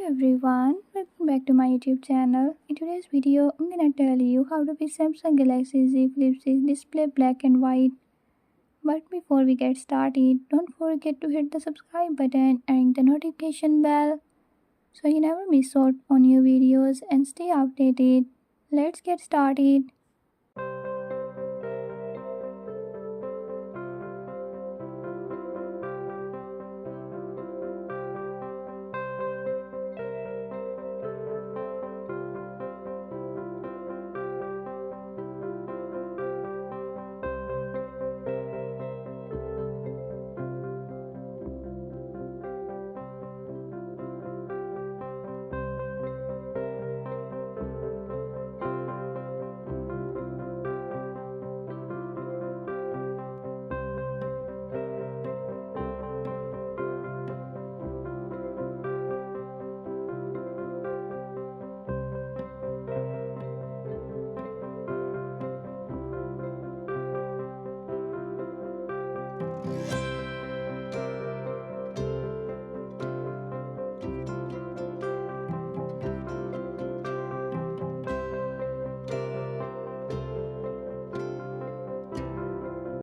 everyone, welcome back to my YouTube channel. In today's video, I'm gonna tell you how to fix Samsung Galaxy Z Flip 6 display black and white. But before we get started, don't forget to hit the subscribe button and ring the notification bell so you never miss out on new videos and stay updated. Let's get started.